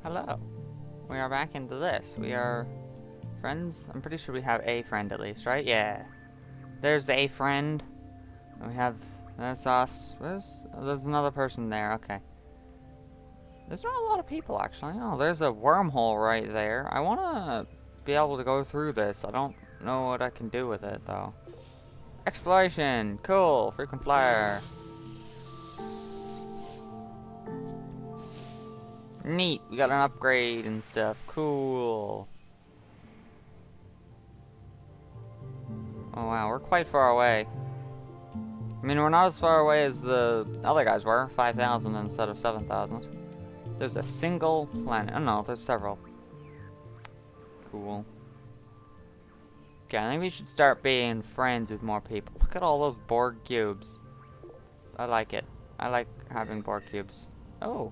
Hello. We are back into this. We are friends. I'm pretty sure we have a friend at least, right? Yeah. There's a friend. We have, that's us. There's another person there. Okay. There's not a lot of people actually. Oh, there's a wormhole right there. I want to be able to go through this. I don't know what I can do with it though. Exploration. Cool. Frequent flyer. Neat. We got an upgrade and stuff. Cool. Oh wow, we're quite far away. I mean, we're not as far away as the other guys were. 5,000 instead of 7,000. There's a single planet. Oh no, there's several. Cool. Okay, I think we should start being friends with more people. Look at all those Borg cubes. I like it. I like having Borg cubes. Oh.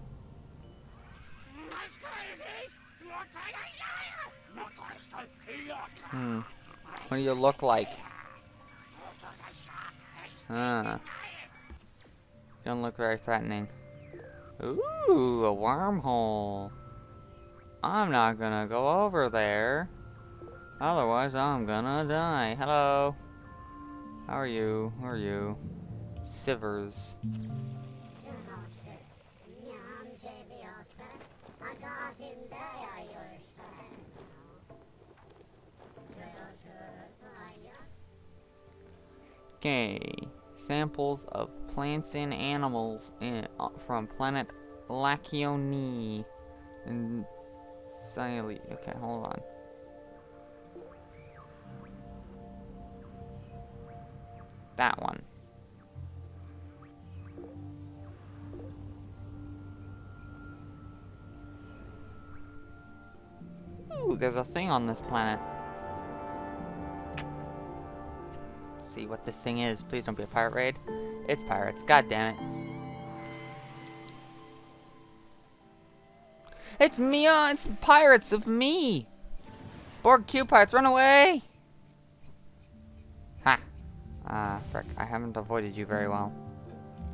What do you look like? Don't look very threatening. Ooh, a wormhole. I'm not gonna go over there. Otherwise, I'm gonna die. Hello. How are you? Who are you? Sivers. Okay. Samples of plants and animals from planet Lachioni and Siley. Okay, hold on. That one. Ooh, there's a thing on this planet. Let's see what this thing is. Please don't be a pirate raid. It's pirates. God damn it. It's me. It's pirates of me. Borg Q pirates, run away. Ha. Frick. I haven't avoided you very well.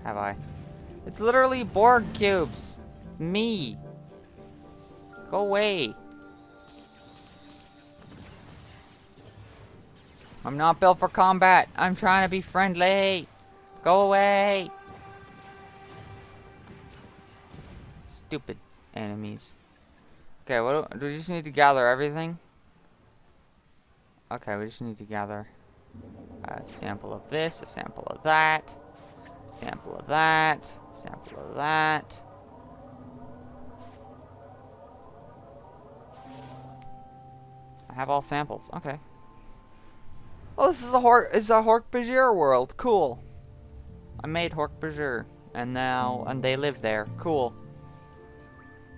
Have I? It's literally Borg cubes. It's me. Go away. I'm not built for combat. I'm trying to be friendly. Go away. Stupid enemies. Okay, do we just need to gather everything? Okay, we just need to gather a sample of this, a sample of that, sample of that, sample of that. I have all samples. Okay. Oh, this is a Hork-Bajir world. Cool. I made Hork-Bajir, and they live there. Cool.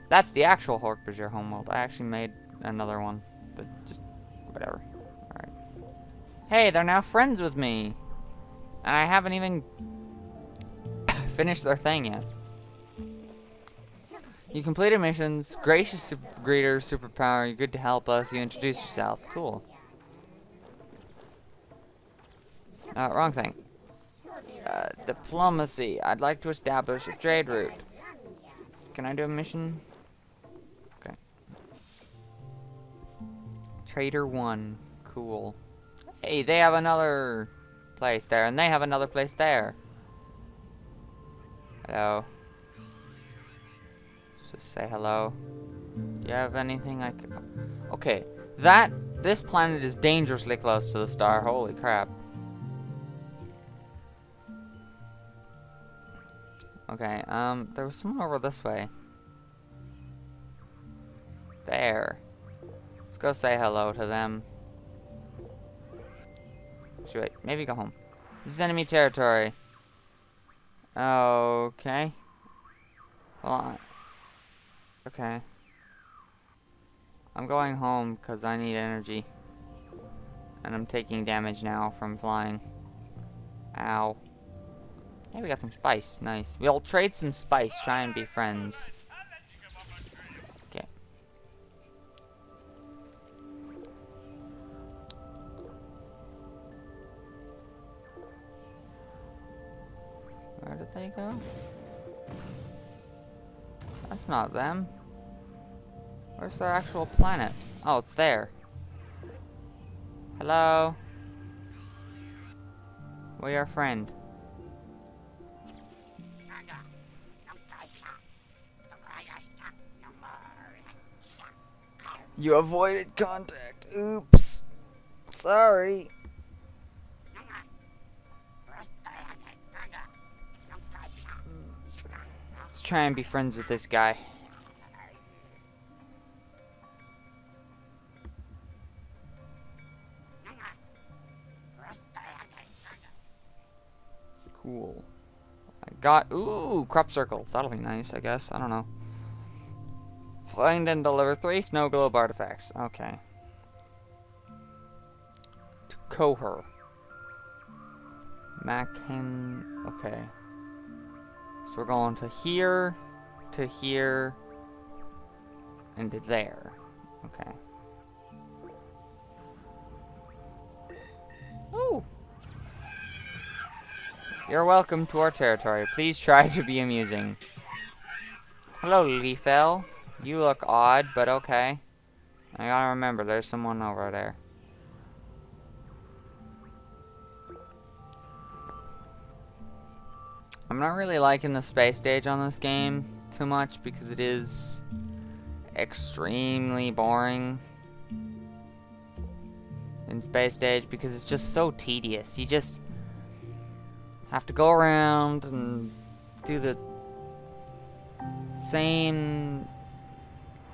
That's the actual Hork-Bajir homeworld. I actually made another one, but just whatever. All right. Hey, they're now friends with me, and I haven't even finished their thing yet. You completed missions. Gracious greeter, superpower. You're good to help us. You introduce yourself. Cool. Wrong thing. Diplomacy. I'd like to establish a trade route. Can I do a mission? Okay. Trader 1. Cool. Hey, they have another place there, and they have another place there. Hello. Just say hello. Do you have anything I could... Okay. This planet is dangerously close to the star. Holy crap. Okay, there was someone over this way. There. Let's go say hello to them. Should maybe go home. This is enemy territory. Okay. Well, okay. I'm going home because I need energy. And I'm taking damage now from flying. Ow. Hey, we got some spice. Nice. We'll trade some spice. Try and be friends. Okay. Where did they go? That's not them. Where's our actual planet? Oh, it's there. Hello? We're your friend. You avoided contact. Oops. Sorry. Let's try and be friends with this guy. Cool. I got... Ooh, crop circles. That'll be nice, I guess. I don't know. Find and deliver 3 snow globe artifacts. Okay. To Koher. Mackin... Okay. So we're going to here, and to there. Okay. Ooh! You're welcome to our territory. Please try to be amusing. Hello, Leafel. You look odd, but okay. I gotta remember, there's someone over there. I'm not really liking the space stage on this game too much because it is extremely boring in space stage because it's just so tedious. You just have to go around and do the same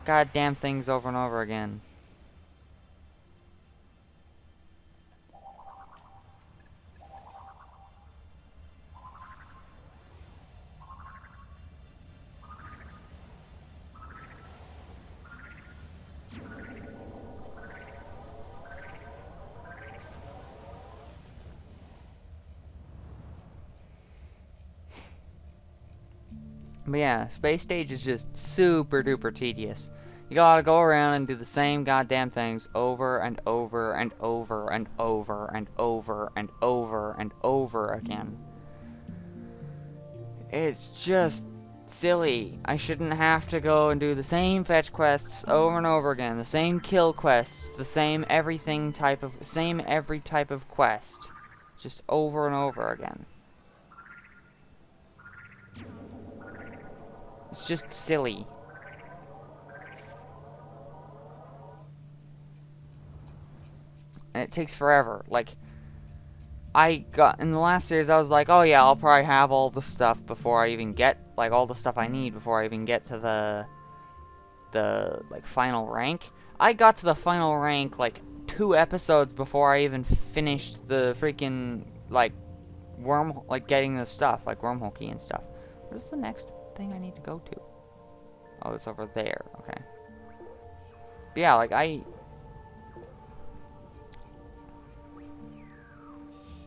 goddamn things over and over again. But yeah, space stage is just super duper tedious. You gotta go around and do the same goddamn things over and over and over and over and over and over and over again. It's just silly. I shouldn't have to go and do the same fetch quests over and over again, the same kill quests, the same every type of quest, just over and over again. It's just silly. And it takes forever. Like, I got, in the last series, I was like, oh yeah, I'll probably have all the stuff before I even get, like, all the stuff I need before I even get to the like, final rank. I got to the final rank, like, 2 episodes before I even finished the freaking, like, getting the stuff, like, wormhole key and stuff. Where's the next thing I need to go to? Oh, it's over there. Okay. But yeah, like,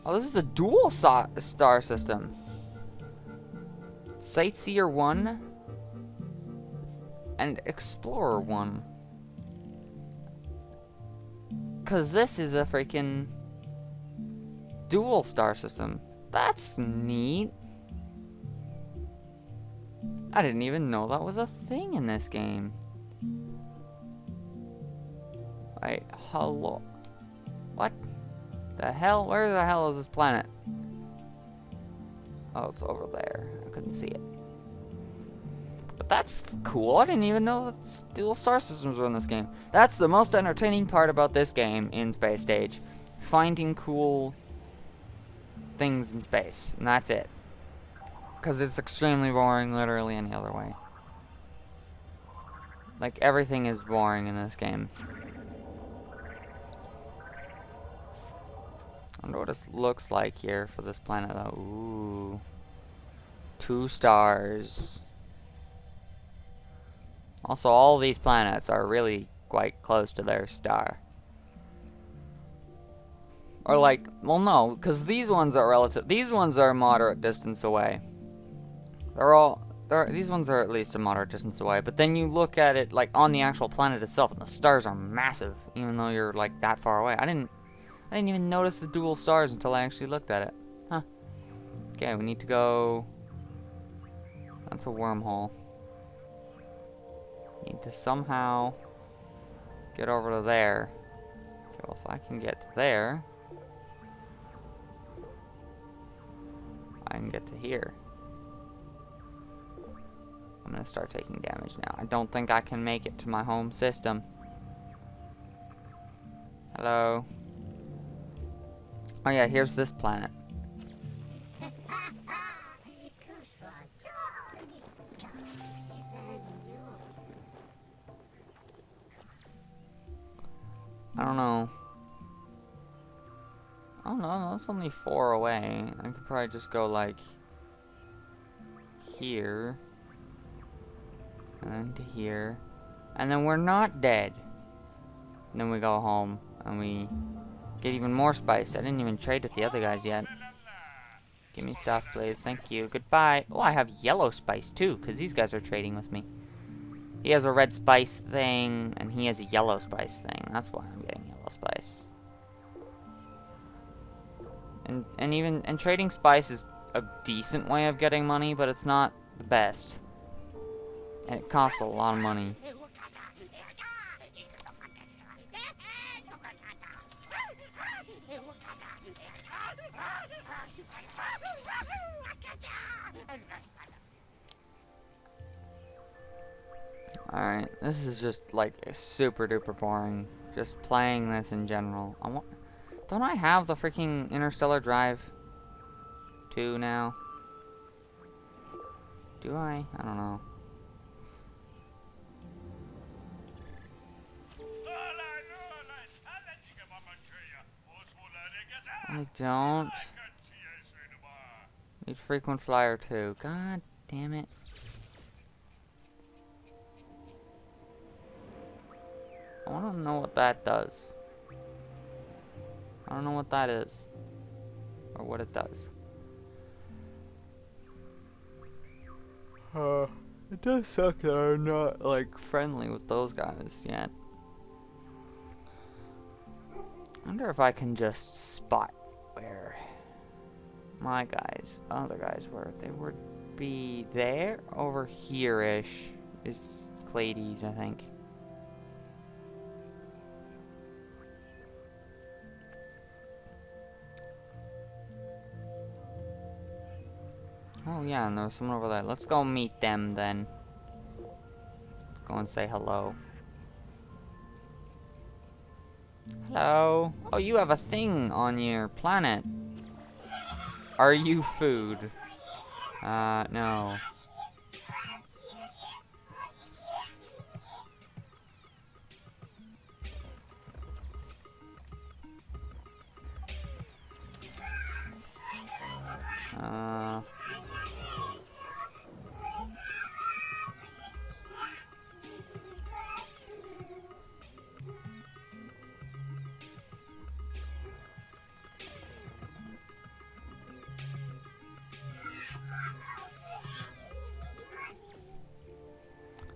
oh, this is the dual star system. Sightseer 1 and Explorer 1. Cause this is a freaking dual star system. That's neat. I didn't even know that was a thing in this game. Wait, hello? What the hell? Where the hell is this planet? Oh, it's over there. I couldn't see it. But that's cool. I didn't even know that dual star systems were in this game. That's the most entertaining part about this game in Space Stage. Finding cool things in space. And that's it. Because it's extremely boring literally any other way. Like, everything is boring in this game. I wonder what it looks like here for this planet, though. Ooh. 2 stars. Also, all these planets are really quite close to their star. Or like, well, no, because these ones are these ones are a moderate distance away. These ones are at least a moderate distance away, but then you look at it, like, on the actual planet itself, and the stars are massive, even though you're, like, that far away. I didn't even notice the dual stars until I actually looked at it. Huh. Okay, we need to go... That's a wormhole. Need to somehow get over to there. Okay, well, if I can get there, I can get to here. I'm gonna start taking damage now. I don't think I can make it to my home system. Hello? Oh yeah, here's this planet. I don't know. Oh no, that's only 4 away. I could probably just go like here. And then to here. And then we're not dead. And then we go home and we get even more spice. I didn't even trade with the other guys yet. Give me stuff, please. Thank you. Goodbye. Oh, I have yellow spice too, because these guys are trading with me. He has a red spice thing, and he has a yellow spice thing. That's why I'm getting yellow spice. And trading spice is a decent way of getting money, but it's not the best. And it costs a lot of money. Alright, this is just like super duper boring. Just playing this in general. Don't I have the freaking Interstellar Drive 2 now? Do I? I don't know. I don't. Need frequent flyer too. God damn it. I want to know what that does. I don't know what that is. Or what it does. It does suck that I'm not, like, friendly with those guys yet. I wonder if I can just spot where my guys, other guys were. They would be there, over here-ish, is Clades, I think. Oh yeah, and there was someone over there. Let's go meet them then. Let's go and say hello. Hello. Oh, you have a thing on your planet. Are you food? No.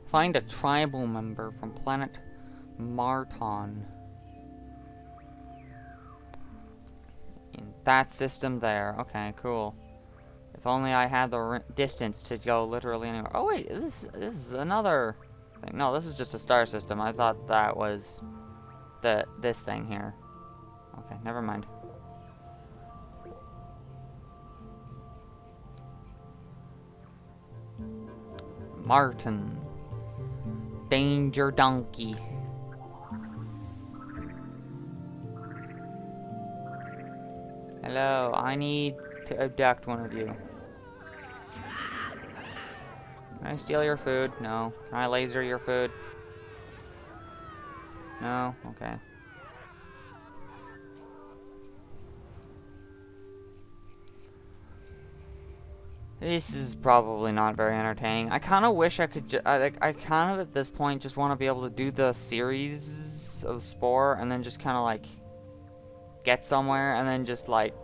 Find a tribal member from planet Marton. In that system there. Okay, cool. If only I had the distance to go literally anywhere. Oh wait, this is another thing. No, this is just a star system. I thought that was this thing here. Okay, never mind. Martin. Danger donkey. Hello, I need to abduct one of you. Can I steal your food? No. Can I laser your food? No? Okay. This is probably not very entertaining. I kind of wish I could I kind of at this point just want to be able to do the series of Spore and then just kind of like get somewhere and then just like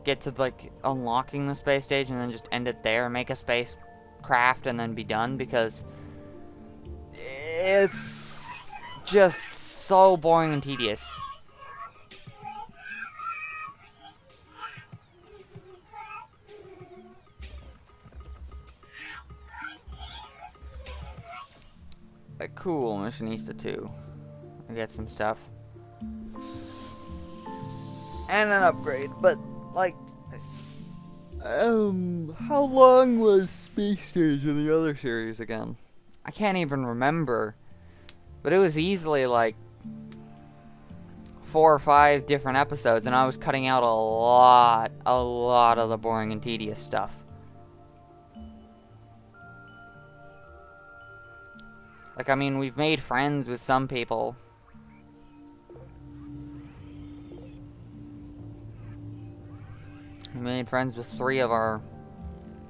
get to like unlocking the space stage and then just end it there, make a spacecraft and then be done, because it's just so boring and tedious. Cool, Missionista 2. and get some stuff. And an upgrade, but, like, how long was Space Stage in the other series again? I can't even remember. But it was easily, like, 4 or 5 different episodes, and I was cutting out a lot of the boring and tedious stuff. Like, I mean, we've made friends with some people. We made friends with 3 of our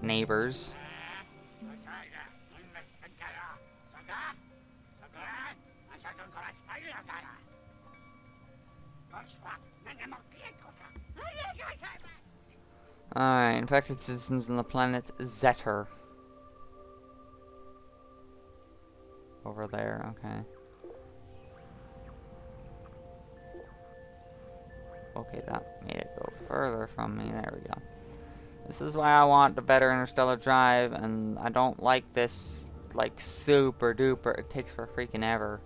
neighbors. Alright, infected citizens on the planet Zetter. Over there, okay. Okay, that made it go further from me. There we go. This is why I want the better interstellar drive, and I don't like this, like, super duper. It takes for freaking ever.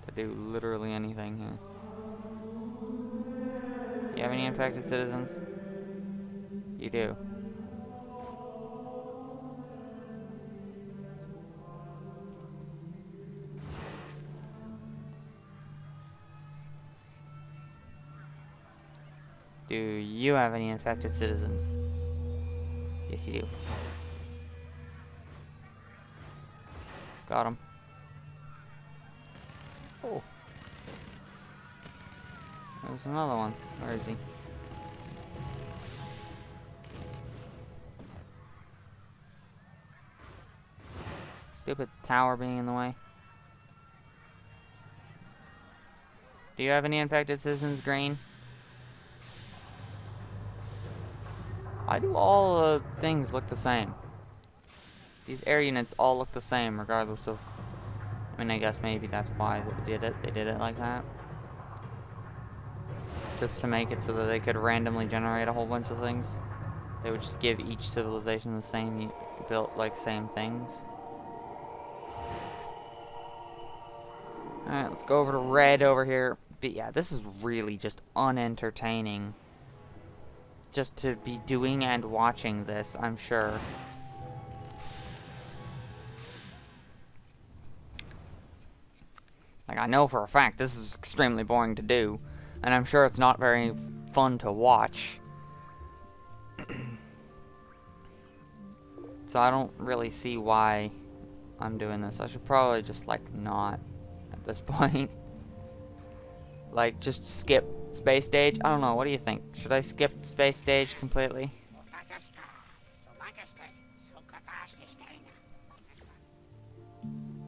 To do literally anything here. Do you have any infected citizens? You do. Do you have any infected citizens? Yes, you do. Got him. Oh. There's another one. Where is he? Stupid tower being in the way. Do you have any infected citizens, Green? Why do all the things look the same? These air units all look the same, regardless of... I mean, I guess maybe that's why they did it. They did it like that. Just to make it so that they could randomly generate a whole bunch of things. They would just give each civilization the same built, like, same things. Alright, let's go over to red over here. But yeah, this is really just unentertaining. Just to be doing and watching this, I'm sure. Like, I know for a fact this is extremely boring to do, and I'm sure it's not very fun to watch. So I don't really see why I'm doing this. I should probably just, like, not at this point. Like, just skip Space Stage? I don't know, what do you think? Should I skip Space Stage completely?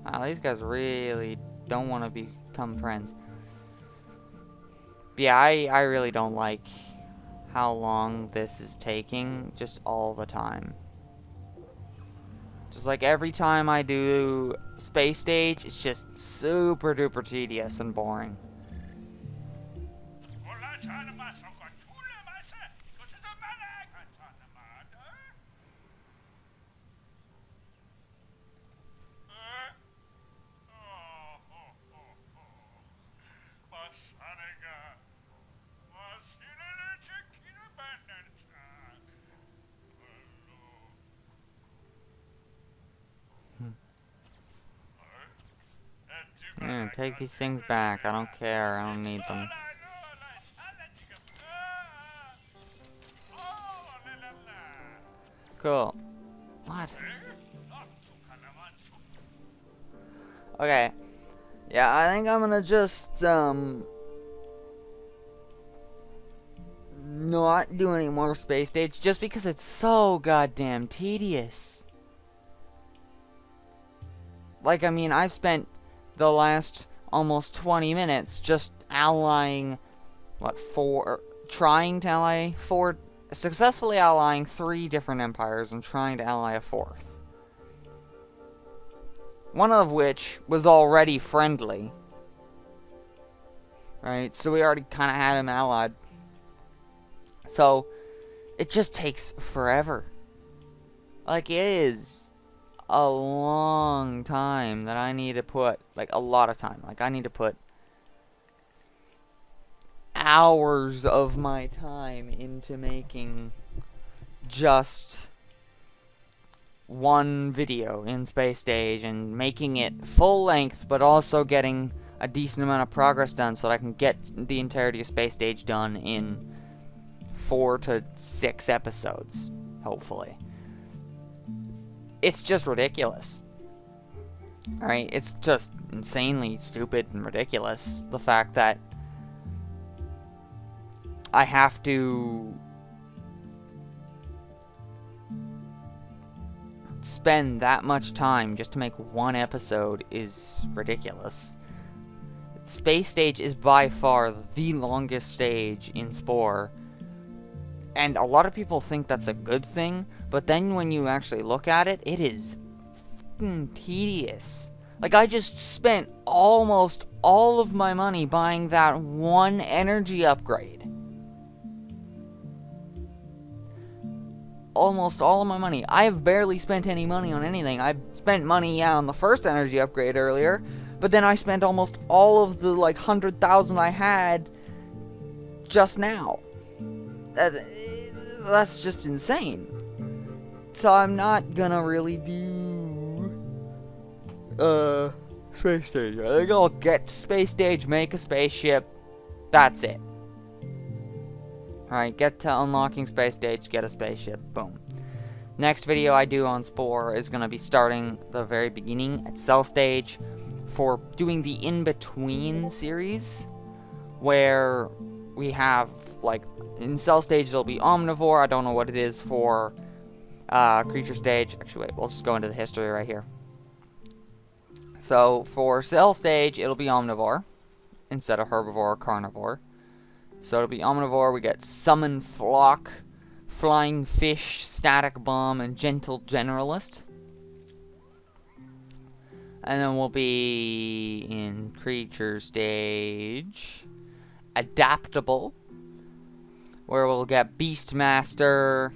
Wow, these guys really don't want to become friends. But yeah, I really don't like how long this is taking, just all the time. Just like every time I do Space Stage, it's just super duper tedious and boring. Here, take these things back. I don't care. I don't need them. Cool. What? Okay. Yeah, I think I'm gonna just, not do any more Space Stage just because it's so goddamn tedious. Like, I mean, I spent the last almost 20 minutes just allying, what, successfully allying 3 different empires and trying to ally a 4th. One of which was already friendly. Right? So we already kind of had him allied. So, it just takes forever. Like, it is a long time that I need to put, like, a lot of time. Like, I need to put hours of my time into making just one video in Space Stage and making it full length, but also getting a decent amount of progress done so that I can get the entirety of Space Stage done in 4 to 6 episodes, hopefully. It's just ridiculous. Alright, it's just insanely stupid and ridiculous. The fact that I have to spend that much time just to make one episode is ridiculous. Space Stage is by far the longest stage in Spore, and a lot of people think that's a good thing, but then when you actually look at it, it is f***ing tedious. Like, I just spent almost all of my money buying that one energy upgrade. Almost all of my money. I have barely spent any money on anything. I spent money, yeah, on the first energy upgrade earlier, but then I spent almost all of the, like, 100,000 I had just now. That's just insane. So I'm not gonna really do Space Stage. I think I'll get to Space Stage, make a spaceship. That's it. Alright, get to unlocking Space Stage, get a spaceship. Boom. Next video I do on Spore is gonna be starting the very beginning at Cell Stage for doing the in-between series, where we have, like, in Cell Stage it'll be Omnivore. I don't know what it is for Creature Stage. Actually, wait, we'll just go into the history right here. So, for Cell Stage, it'll be Omnivore instead of Herbivore or Carnivore. So it'll be Omnivore. We get Summon Flock, Flying Fish, Static Bomb, and Gentle Generalist. And then we'll be in Creature Stage Adaptable, where we'll get Beastmaster,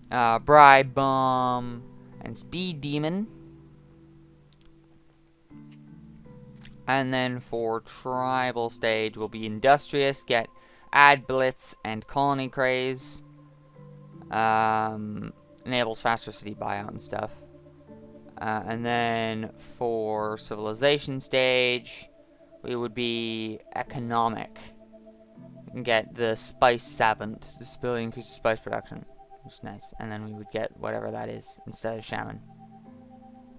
Bribe Bomb, and Speed Demon. And then for Tribal Stage, we'll be Industrious, get Ad Blitz and Colony Craze. Enables faster city buyout and stuff. And then for Civilization Stage, we would be Economic. We can get the Spice Savant, this ability increases spice production, which is nice. And then we would get whatever that is instead of Shaman,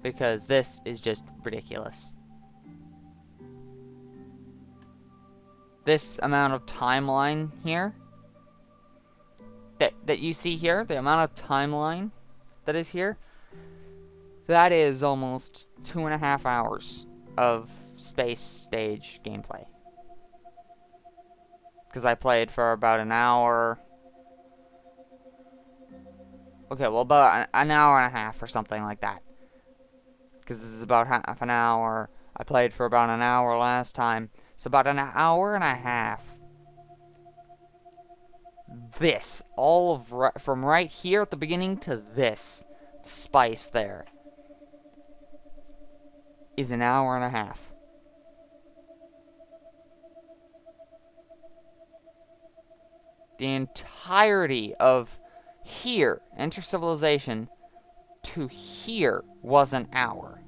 because this is just ridiculous. This amount of timeline here that you see here, the amount of timeline that is here, that is almost 2.5 hours of Space Stage gameplay. Because I played for about an hour. Okay, well, about an hour and a half or something like that. Because this is about half an hour. I played for about an hour last time. So about an hour and a half. This, all of from right here at the beginning to this spice there, is an hour and a half. The entirety of here, Enter Civilization, to here was an hour.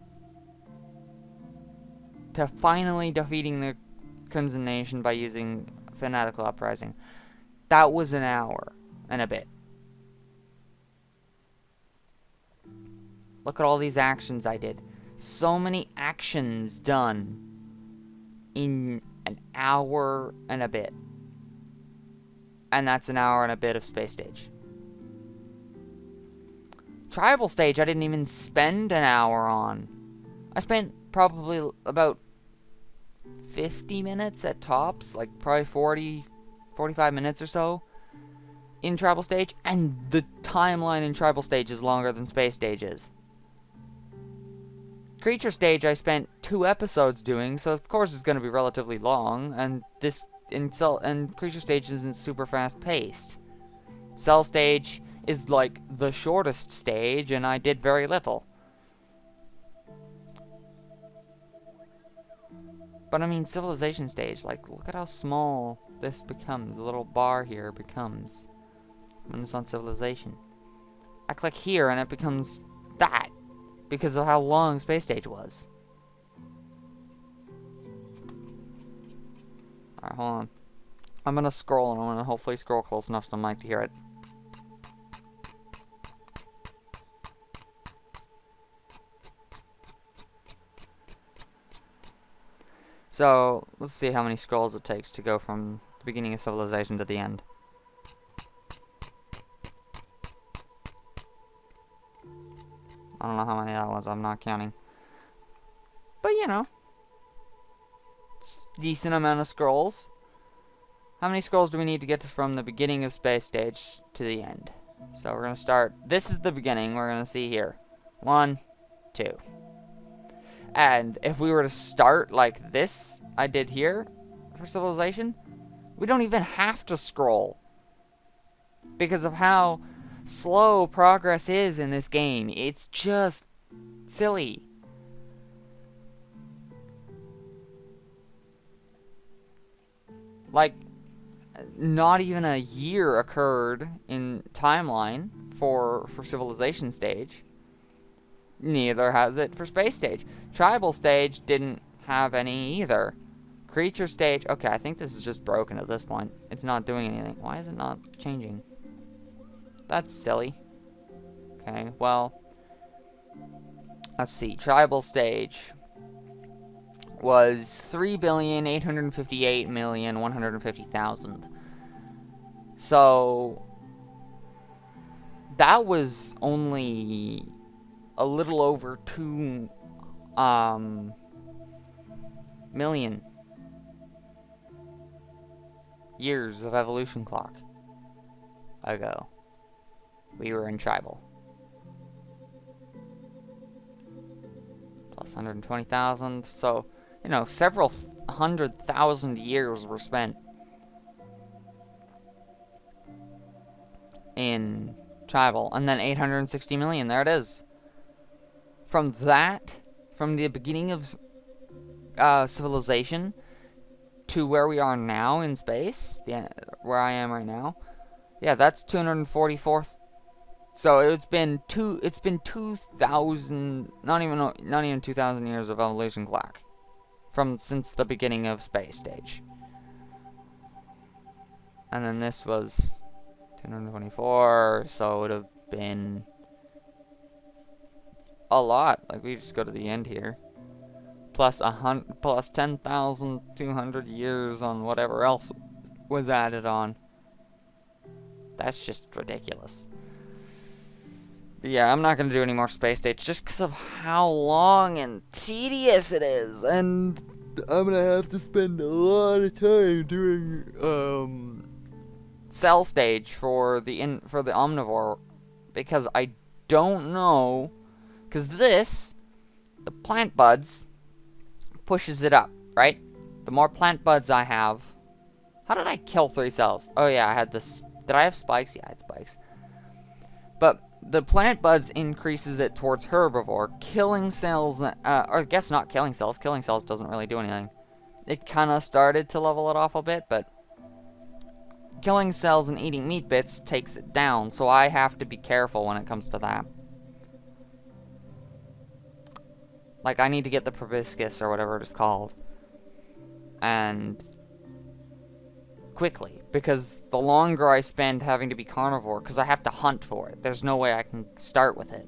To finally defeating the Crimson Nation by using Fanatical Uprising, that was an hour and a bit. Look at all these actions I did. So many actions done in an hour and a bit. And that's an hour and a bit of Space Stage. Tribal Stage I didn't even spend an hour on. I spent probably about 50 minutes at tops, like probably 45 minutes or so in Tribal Stage, and the timeline in Tribal Stage is longer than Space Stage is. Creature Stage I spent 2 episodes doing, so of course it's going to be relatively long, and and Creature Stage isn't super fast paced. Cell Stage is like the shortest stage, and I did very little. But I mean, civilization stage, like, look at how small this becomes. The little bar here becomes when it's on civilization. I click here and it becomes that because of how long space stage was. Alright, hold on. I'm gonna scroll and I'm gonna hopefully scroll close enough to the mic to hear it. So, let's see how many scrolls it takes to go from the beginning of civilization to the end. I don't know how many that was, I'm not counting. But, you know, it's a decent amount of scrolls. How many scrolls do we need to get from the beginning of space stage to the end? So we're going to start, this is the beginning, we're going to see here. 1, 2. And if we were to start like this I did here for civilization, we don't even have to scroll. Because of how slow progress is in this game. It's just silly. Like, not even a year occurred in timeline for civilization stage. Neither has it for space stage. Tribal stage didn't have any either. Creature stage, okay, I think this is just broken at this point. It's not doing anything. Why is it not changing? That's silly. Okay, well, let's see. Tribal stage was 3,858,150,000. So that was only a little over 2 million years of evolution clock ago. We were in tribal. Plus 120,000. So, you know, several 100,000 years were spent in tribal. And then 860 million. There it is. From that, from the beginning of civilization to where we are now in space, where I am right now, yeah, that's 244. So it's been 2,000, not even 2,000 years of evolution clock since the beginning of space stage. And then this was 224, so it would have been a lot. Like, we just go to the end here. Plus 10,200 years on whatever else was added on. That's just ridiculous. But yeah, I'm not going to do any more space stage just because of how long and tedious it is. And I'm going to have to spend a lot of time doing cell stage for the omnivore, because I don't know, because the plant buds pushes it up, right? The more plant buds I have. How did I kill 3 cells? Oh yeah, I had this. Did I have spikes? Yeah, I had spikes. But the plant buds increases it towards herbivore. Killing cells, or I guess not killing cells. Killing cells doesn't really do anything. It kind of started to level it off a bit, but killing cells and eating meat bits takes it down. So I have to be careful when it comes to that. Like, I need to get the proboscis or whatever it is called. And quickly. Because the longer I spend having to be carnivore, because I have to hunt for it. There's no way I can start with it.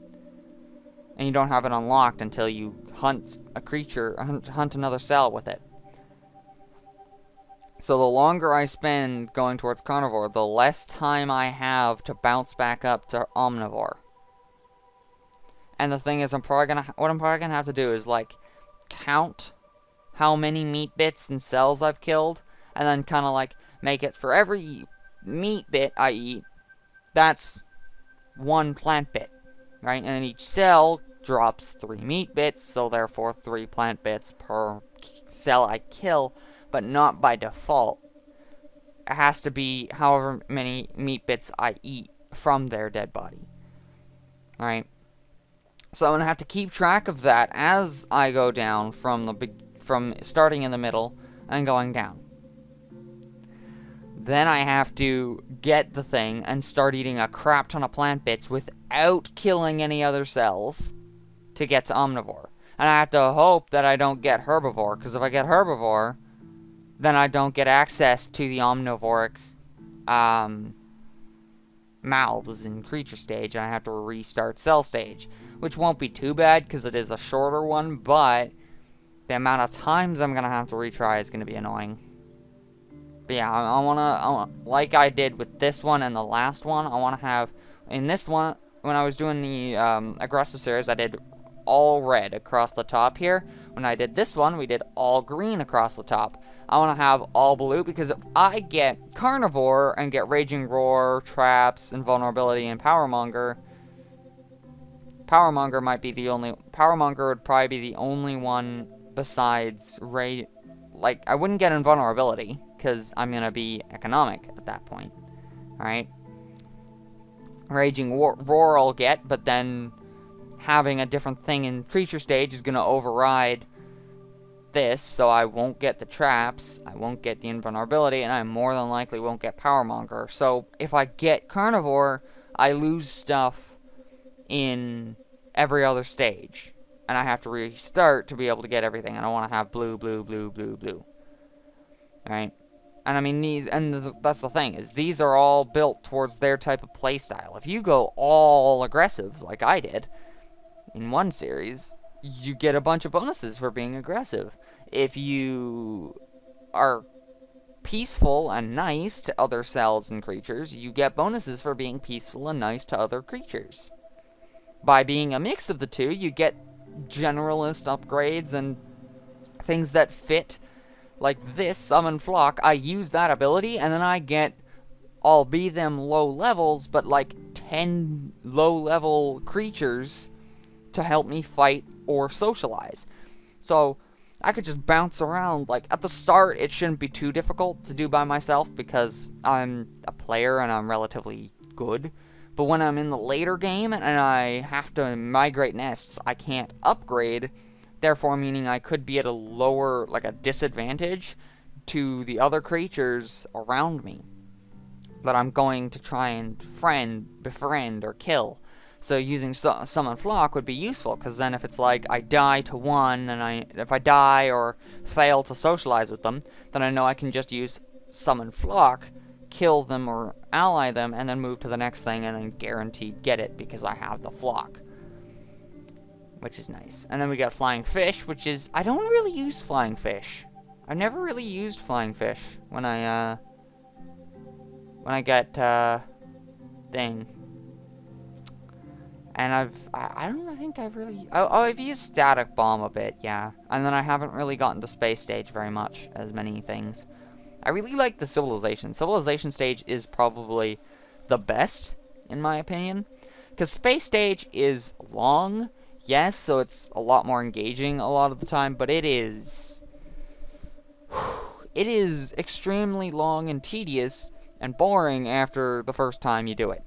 And you don't have it unlocked until you hunt a creature, hunt another cell with it. So the longer I spend going towards carnivore, the less time I have to bounce back up to omnivore. And the thing is, what I'm probably gonna have to do is, like, count how many meat bits and cells I've killed, and then kind of, like, make it for every meat bit I eat, that's 1 plant bit, right? And each cell drops 3 meat bits, so therefore 3 plant bits per cell I kill, but not by default. It has to be however many meat bits I eat from their dead body, right? So I'm going to have to keep track of that as I go down from from starting in the middle and going down. Then I have to get the thing and start eating a crap ton of plant bits without killing any other cells to get to omnivore. And I have to hope that I don't get herbivore, because if I get herbivore, then I don't get access to the omnivoric mouths in creature stage, and I have to restart cell stage, which won't be too bad because it is a shorter one, but the amount of times I'm gonna have to retry is gonna be annoying. But yeah, I wanna, like I did with this one and the last one, I wanna have, in this one, when I was doing the aggressive series, I did all red across the top here. When I did this one, we did all green across the top. I want to have all blue, because if I get carnivore and get raging roar, traps, invulnerability, and powermonger might be the only, powermonger would probably be the only one besides like, I wouldn't get invulnerability because I'm gonna be economic at that point. Alright, raging roar I'll get, but then having a different thing in creature stage is going to override this, so I won't get the traps, I won't get the invulnerability, and I more than likely won't get powermonger. So if I get carnivore, I lose stuff in every other stage, and I have to restart to be able to get everything, and I want to have blue, blue, blue, blue, blue. Alright? And I mean, that's the thing, is these are all built towards their type of playstyle. If you go all aggressive, like I did, in one series, you get a bunch of bonuses for being aggressive. If you are peaceful and nice to other cells and creatures, you get bonuses for being peaceful and nice to other creatures. By being a mix of the two, you get generalist upgrades and things that fit, like this, Summon Flock. I use that ability, and then I get, I'll be them low levels, but like 10 low-level creatures to help me fight or socialize. So I could just bounce around. Like, at the start, it shouldn't be too difficult to do by myself because I'm a player and I'm relatively good. But when I'm in the later game and I have to migrate nests, I can't upgrade, therefore meaning I could be at a lower, like a disadvantage to the other creatures around me that I'm going to try and befriend, or kill. So using Summon Flock would be useful, because then if it's like I die to one, and if I die or fail to socialize with them, then I know I can just use Summon Flock, kill them or ally them, and then move to the next thing, and then guaranteed get it because I have the Flock. Which is nice. And then we got Flying Fish, which is, I don't really use Flying Fish. I've never really used Flying Fish when I get, thing. And I think I've really, I've used Static Bomb a bit, yeah. And then I haven't really gotten to Space Stage very much, as many things. I really like the Civilization. Civilization Stage is probably the best, in my opinion. Because Space Stage is long, yes, so it's a lot more engaging a lot of the time, but it is extremely long and tedious and boring after the first time you do it.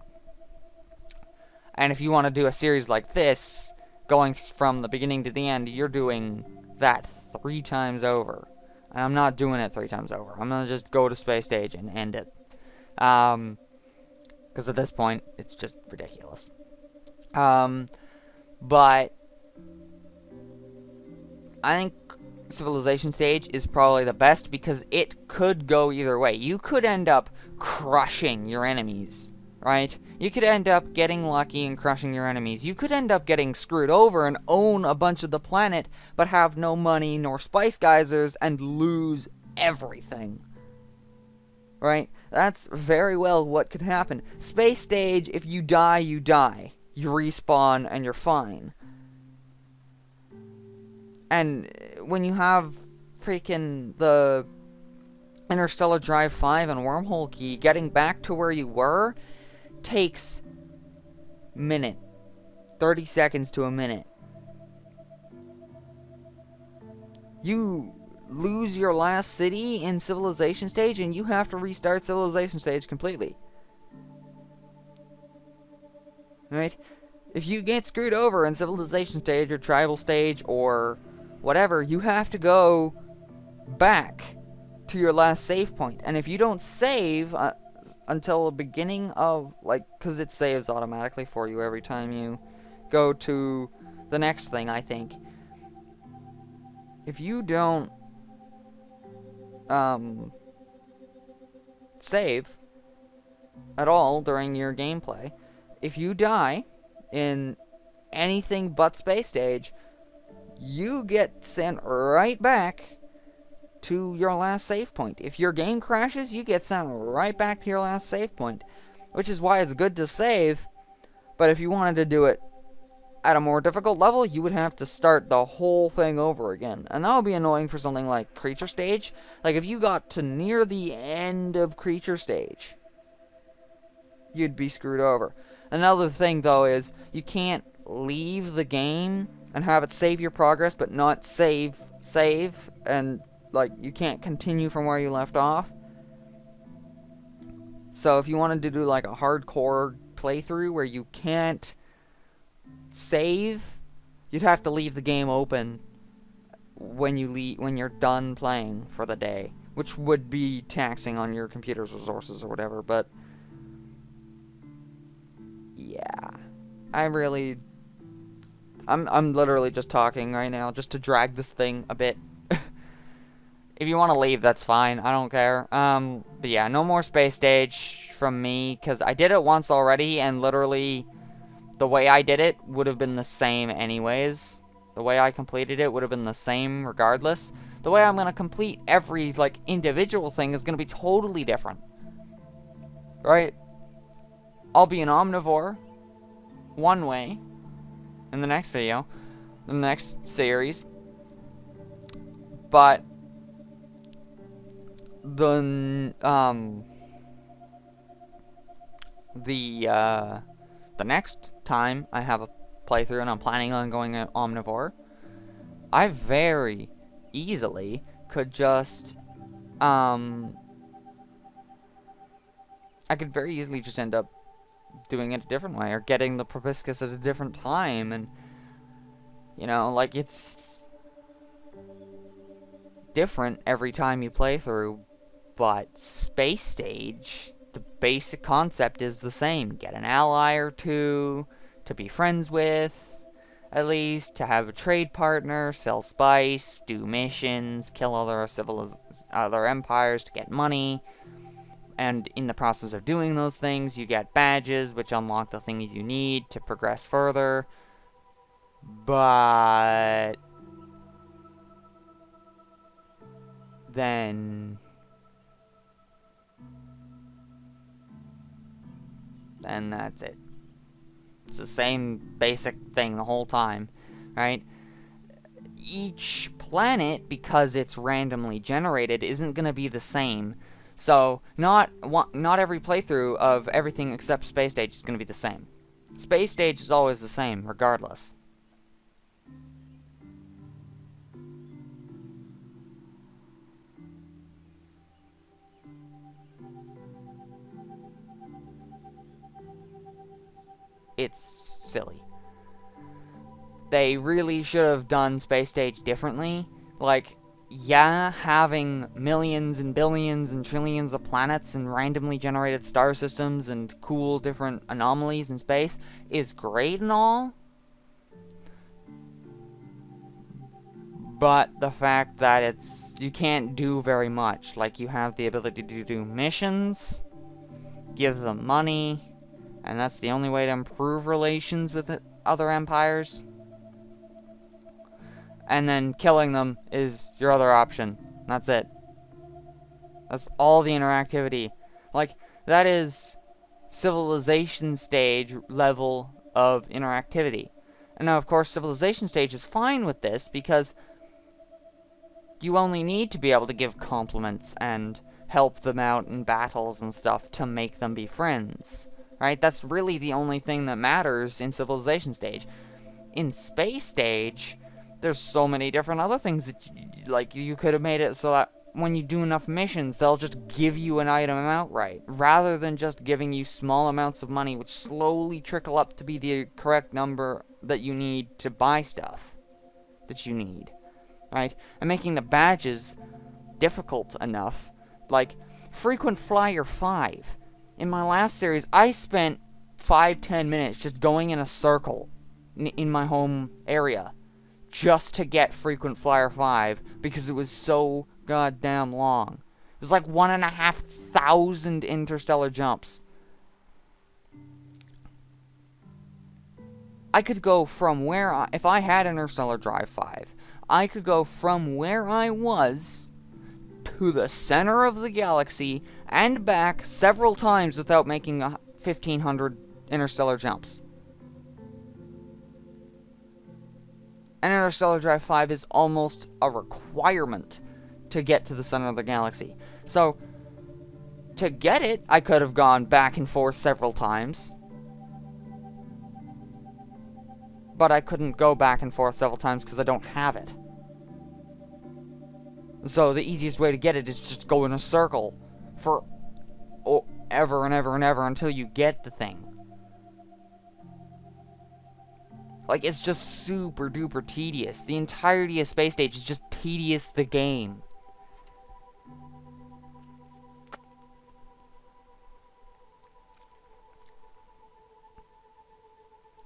And if you want to do a series like this, going from the beginning to the end, you're doing that 3 times over. And I'm not doing it 3 times over. I'm going to just go to Space Stage and end it. Because at this point, it's just ridiculous. But I think Civilization Stage is probably the best because it could go either way. You could end up crushing your enemies, right? You could end up getting lucky and crushing your enemies. You could end up getting screwed over and own a bunch of the planet, but have no money nor spice geysers and lose everything. Right? That's very well what could happen. Space Stage, if you die, you die. You respawn and you're fine. And when you have freaking the Interstellar Drive 5 and Wormhole Key, getting back to where you were takes minute. 30 seconds to a minute. You lose your last city in Civilization Stage and you have to restart Civilization Stage completely. Right? If you get screwed over in Civilization Stage or Tribal Stage or whatever, you have to go back to your last save point. And if you don't save until the beginning of, like, because it saves automatically for you every time you go to the next thing, I think. If you don't save at all during your gameplay, if you die in anything but space stage, you get sent right back to your last save point. If your game crashes, you get sent right back to your last save point, which is why it's good to save. But if you wanted to do it at a more difficult level, you would have to start the whole thing over again, and that would be annoying for something like Creature Stage. Like, if you got to near the end of Creature Stage, you'd be screwed over. Another thing, though, is you can't leave the game and have it save your progress, but not save, and, like, you can't continue from where you left off. So if you wanted to do, like, a hardcore playthrough where you can't save, you'd have to leave the game open when you're done playing for the day, which would be taxing on your computer's resources or whatever. But yeah, I'm literally just talking right now just to drag this thing a bit. If you want to leave, that's fine. I don't care. But yeah, no more space stage from me, because I did it once already, and literally the way I did it would have been the same anyways. The way I completed it would have been the same regardless. The way I'm going to complete every, like, individual thing is going to be totally different. Right? I'll be an omnivore one way in the next video, in the next series. But the next time I have a playthrough and I'm planning on going an omnivore, I very easily could just I could very easily just end up doing it a different way, or getting the proboscis at a different time, and you know, like, it's different every time you play through. But space stage, the basic concept is the same. Get an ally or two to be friends with, at least, to have a trade partner, sell spice, do missions, kill other empires to get money. And in the process of doing those things, you get badges, which unlock the things you need to progress further. But then that's it. It's the same basic thing the whole time, right? Each planet, because it's randomly generated, isn't going to be the same. So not every playthrough of everything except space stage is going to be the same. Space stage is always the same, regardless. It's silly. They really should have done space stage differently. Like, yeah, having millions and billions and trillions of planets and randomly generated star systems and cool different anomalies in space is great and all. But the fact that you can't do very much. Like, you have the ability to do missions, give them money, and that's the only way to improve relations with other empires. And then killing them is your other option. That's it. That's all the interactivity. Like, that is civilization stage level of interactivity. And now, of course, civilization stage is fine with this, because you only need to be able to give compliments and help them out in battles and stuff to make them be friends. Right? That's really the only thing that matters in civilization stage. In space stage, there's so many different other things that you could have made it so that when you do enough missions, they'll just give you an item outright, rather than just giving you small amounts of money, which slowly trickle up to be the correct number that you need to buy stuff that you need. right? And making the badges difficult enough. Like, Frequent Flyer 5. In my last series, I spent 5-10 minutes just going in a circle in my home area just to get Frequent Flyer 5 because it was so goddamn long. It was like 1,500 interstellar jumps. I could go from where if I had Interstellar Drive 5, I could go from where I was to the center of the galaxy and back several times without making 1,500 interstellar jumps. And Interstellar Drive 5 is almost a requirement to get to the center of the galaxy. So, to get it, I could have gone back and forth several times. But I couldn't go back and forth several times because I don't have it. So the easiest way to get it is just go in a circle for ever and ever and ever until you get the thing. Like, it's just super duper tedious. The entirety of Space Stage is just tedious the game.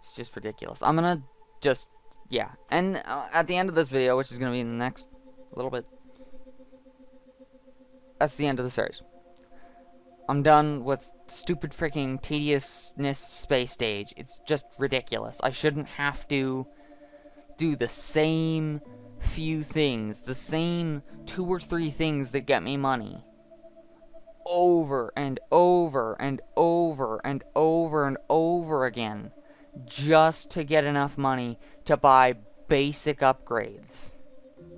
It's just ridiculous. I'm gonna just, yeah. And at the end of this video, which is gonna be in the next little bit, that's the end of the series. I'm done with stupid freaking tediousness Space Stage. It's just ridiculous. I shouldn't have to do the same few things, the same 2 or 3 things that get me money, over and over and over and over and over again, just to get enough money to buy basic upgrades,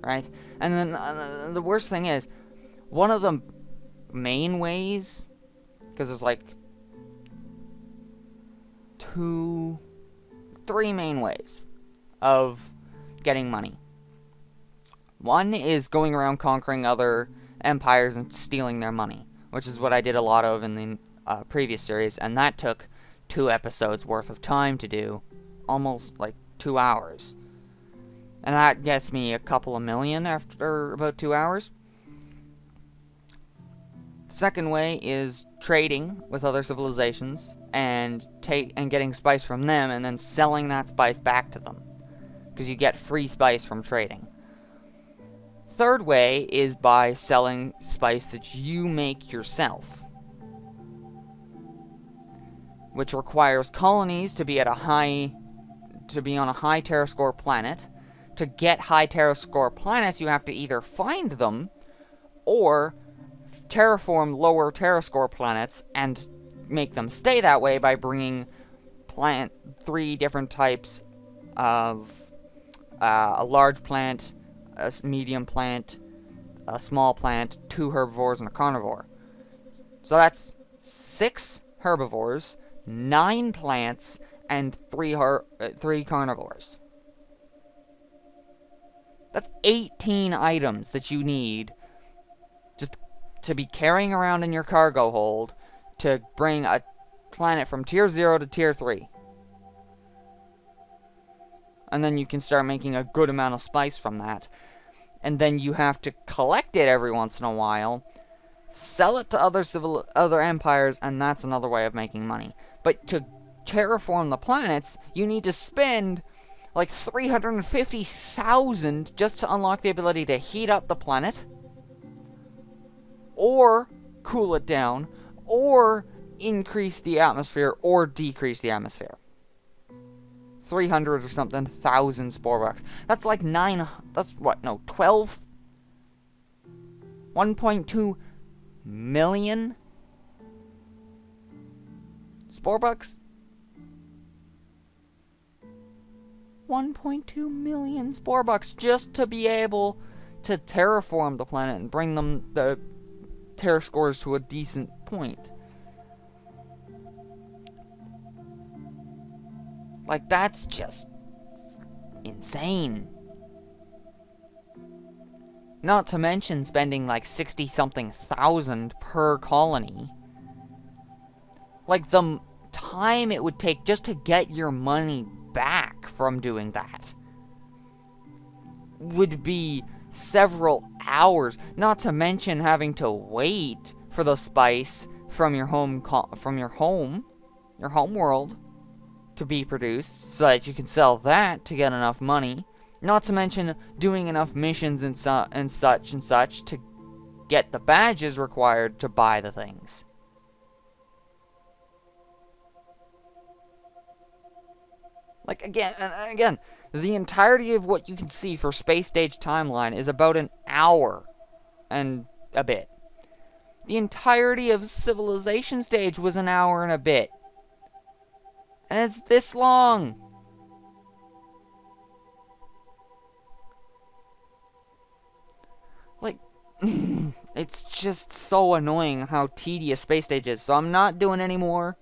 right? And then the worst thing is, one of the main ways, because there's like 3 main ways of getting money. One is going around conquering other empires and stealing their money, which is what I did a lot of in the previous series, and that took 2 episodes worth of time to do, almost like 2 hours. And that gets me a couple of million after about 2 hours. Second way is trading with other civilizations and getting spice from them and then selling that spice back to them, because you get free spice from trading. Third way is by selling spice that you make yourself, which requires colonies to be on a high Terra score planet. To get high Terra score planets, you have to either find them or terraform lower Terra score planets and make them stay that way by bringing 3 different types of a large plant, a medium plant, a small plant, 2 herbivores, and a carnivore. So that's 6 herbivores, 9 plants, and 3 carnivores. That's 18 items that you need just to be carrying around in your cargo hold to bring a planet from tier 0 to tier 3. And then you can start making a good amount of spice from that. And then you have to collect it every once in a while, sell it to other empires, and that's another way of making money. But to terraform the planets, you need to spend like 350,000 just to unlock the ability to heat up the planet, or cool it down, or increase the atmosphere, or decrease the atmosphere. 300 or something thousand spore bucks. That's like 12? 1.2 million spore bucks? 1.2 million spore bucks just to be able to terraform the planet and bring them the terra scores to a decent point. Like, that's just insane. Not to mention spending like 60-something thousand per colony. Like, the time it would take just to get your money back from doing that would be several hours, not to mention having to wait for the spice from your home world to be produced so that you can sell that to get enough money, not to mention doing enough missions and such to get the badges required to buy the things. Like, again, the entirety of what you can see for Space Stage Timeline is about an hour and a bit. The entirety of Civilization Stage was an hour and a bit. And it's this long. Like, it's just so annoying how tedious Space Stage is. So I'm not doing any more.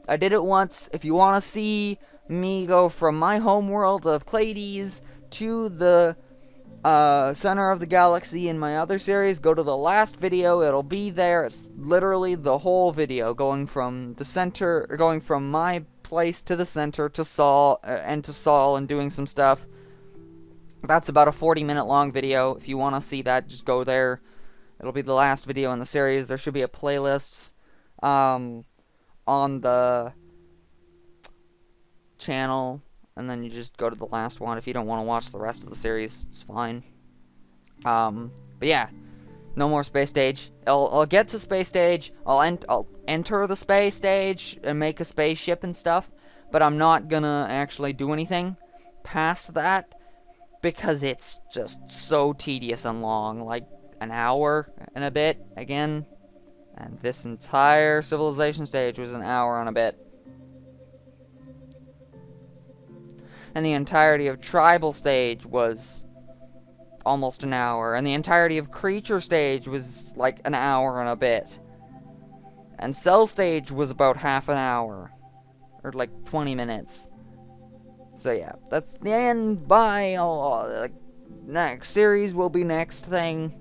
I did it once. If you want to see me go from my home world of Clades to the center of the galaxy in my other series, go to the last video. It'll be there. It's literally the whole video, going from the center, going from my place to the center to Sol and doing some stuff. That's about a 40-minute long video. If you want to see that, just go there. It'll be the last video in the series. There should be a playlist on the channel, and then you just go to the last one. If you don't want to watch the rest of the series, it's fine. But yeah, no more Space Stage. I'll get to Space Stage. I'll enter the Space Stage and make a spaceship and stuff, but I'm not gonna actually do anything past that because it's just so tedious and long, like an hour and a bit again. And this entire Civilization Stage was an hour and a bit. And the entirety of Tribal Stage was almost an hour. And the entirety of Creature Stage was like an hour and a bit. And Cell Stage was about half an hour. Or like 20 minutes. So yeah, that's the end. Bye. Next series will be next thing.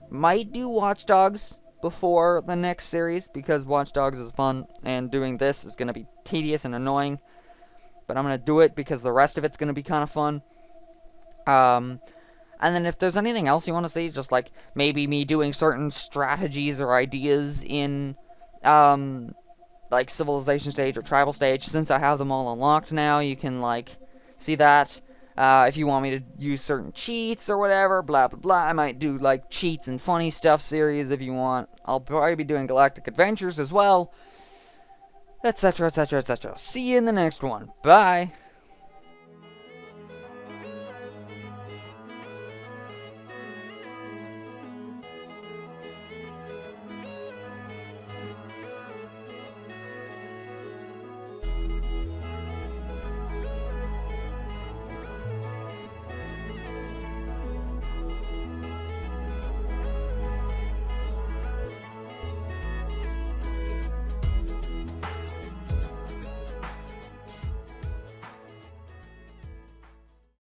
Might do Watch Dogs before the next series, because Watch Dogs is fun, and doing this is going to be tedious and annoying, but I'm going to do it because the rest of it's going to be kind of fun. And then if there's anything else you want to see, just like maybe me doing certain strategies or ideas in like Civilization Stage or Tribal Stage, since I have them all unlocked now, you can like see that. If you want me to use certain cheats or whatever, blah, blah, blah. I might do, like, cheats and funny stuff series if you want. I'll probably be doing Galactic Adventures as well, etc., etc., etc. See you in the next one. Bye!